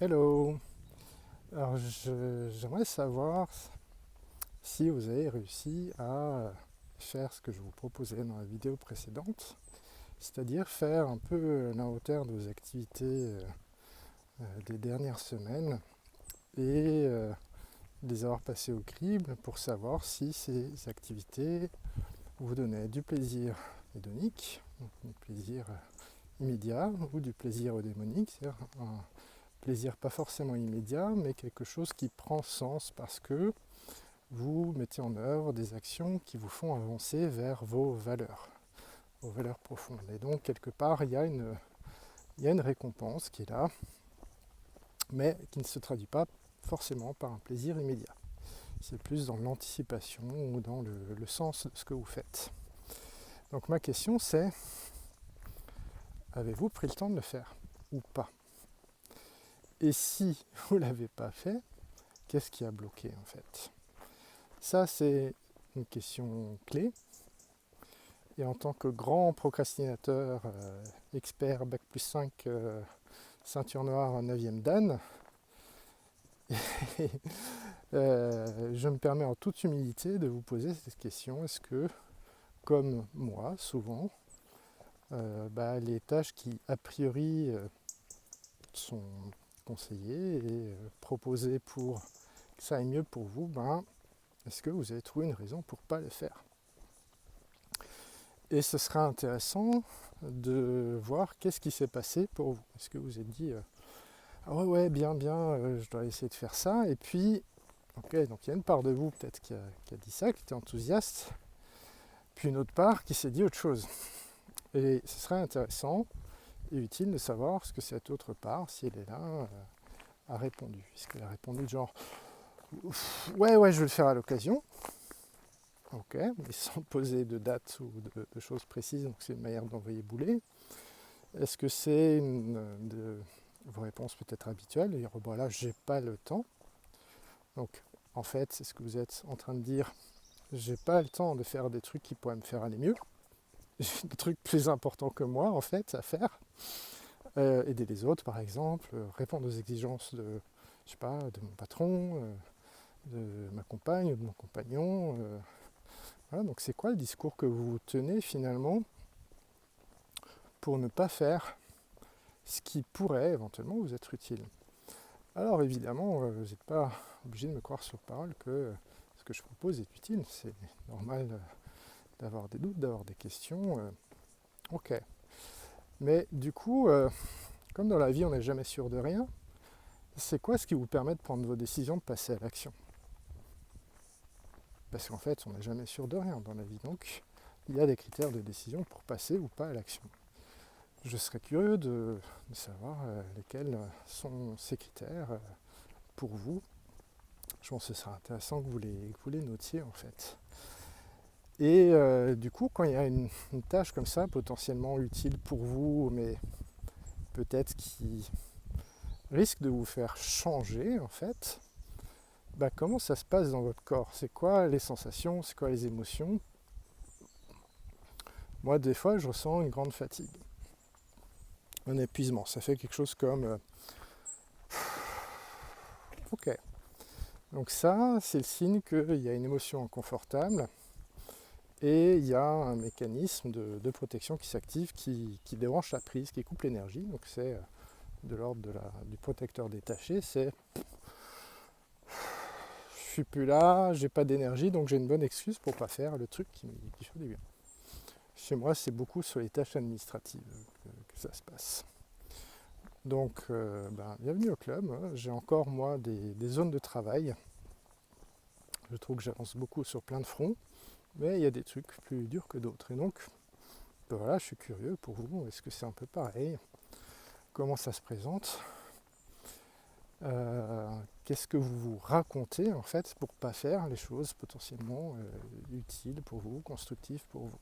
Hello! Alors j'aimerais savoir si vous avez réussi à faire ce que je vous proposais dans la vidéo précédente, c'est-à-dire faire un peu l'inventaire de vos activités des dernières semaines et les avoir passées au crible pour savoir si ces activités vous donnaient du plaisir hédonique, donc du plaisir immédiat, ou du plaisir eudémonique, c'est-à-dire un plaisir pas forcément immédiat, mais quelque chose qui prend sens parce que vous mettez en œuvre des actions qui vous font avancer vers vos valeurs profondes. Et donc, quelque part, il y a une récompense qui est là, mais qui ne se traduit pas forcément par un plaisir immédiat. C'est plus dans l'anticipation ou dans le sens de ce que vous faites. Donc ma question c'est, avez-vous pris le temps de le faire ou pas? Et si vous ne l'avez pas fait, qu'est-ce qui a bloqué en fait? Ça c'est une question clé. Et en tant que grand procrastinateur, expert Bac plus 5, ceinture noire 9e Dan, je me permets en toute humilité de vous poser cette question. Est-ce que, comme moi, souvent, les tâches qui a priori sont conseillées et proposées pour que ça aille mieux pour vous, est-ce que vous avez trouvé une raison pour ne pas le faire? Et ce sera intéressant de voir qu'est-ce qui s'est passé pour vous. Est-ce que vous vous êtes dit ah ouais, bien, je dois essayer de faire ça. Et puis, ok, donc il y a une part de vous peut-être qui a dit ça, qui était enthousiaste, puis une autre part qui s'est dit autre chose. Et ce serait intéressant et utile de savoir ce que cette autre part, si elle est là, a répondu. Est-ce qu'elle a répondu de genre ouais, je vais le faire à l'occasion. Ok, mais sans poser de date ou de choses précises, donc c'est une manière d'envoyer bouler. Est-ce que c'est une de vos réponses peut-être habituelles, dire voilà, j'ai pas le temps. Donc en fait, c'est ce que vous êtes en train de dire, j'ai pas le temps de faire des trucs qui pourraient me faire aller mieux. J'ai des trucs plus importants que moi en fait à faire. Aider les autres par exemple, répondre aux exigences de, je sais pas, de mon patron, de ma compagne ou de mon compagnon. Voilà, donc c'est quoi le discours que vous tenez finalement pour ne pas faire ce qui pourrait éventuellement vous être utile? Alors évidemment, vous n'êtes pas obligé de me croire sur parole que ce que je propose est utile. C'est normal d'avoir des doutes, d'avoir des questions. Ok. Mais du coup, comme dans la vie on n'est jamais sûr de rien, c'est quoi ce qui vous permet de prendre vos décisions, de passer à l'action? Parce qu'en fait, on n'est jamais sûr de rien dans la vie. Donc, il y a des critères de décision pour passer ou pas à l'action. Je serais curieux de savoir lesquels sont ces critères pour vous. Je pense que ce sera intéressant que vous les notiez en fait. Et du coup, quand il y a une tâche comme ça, potentiellement utile pour vous, mais peut-être qui risque de vous faire changer en fait, comment ça se passe dans votre corps? C'est quoi les sensations? C'est quoi les émotions? Moi, des fois, je ressens une grande fatigue, un épuisement. Ça fait quelque chose comme ok. Donc ça, c'est le signe qu'il y a une émotion inconfortable et il y a un mécanisme de protection qui s'active, qui débranche la prise, qui coupe l'énergie. Donc c'est de l'ordre du protecteur détaché. C'est je suis plus là, j'ai pas d'énergie, donc j'ai une bonne excuse pour pas faire le truc qui fait du bien. Chez moi, c'est beaucoup sur les tâches administratives que ça se passe. Donc, bienvenue au club. J'ai encore, moi, des zones de travail. Je trouve que j'avance beaucoup sur plein de fronts, mais il y a des trucs plus durs que d'autres. Et donc, voilà, je suis curieux pour vous. Est-ce que c'est un peu pareil? Comment ça se présente? Qu'est-ce que vous vous racontez, en fait, pour ne pas faire les choses potentiellement utiles pour vous, constructives pour vous?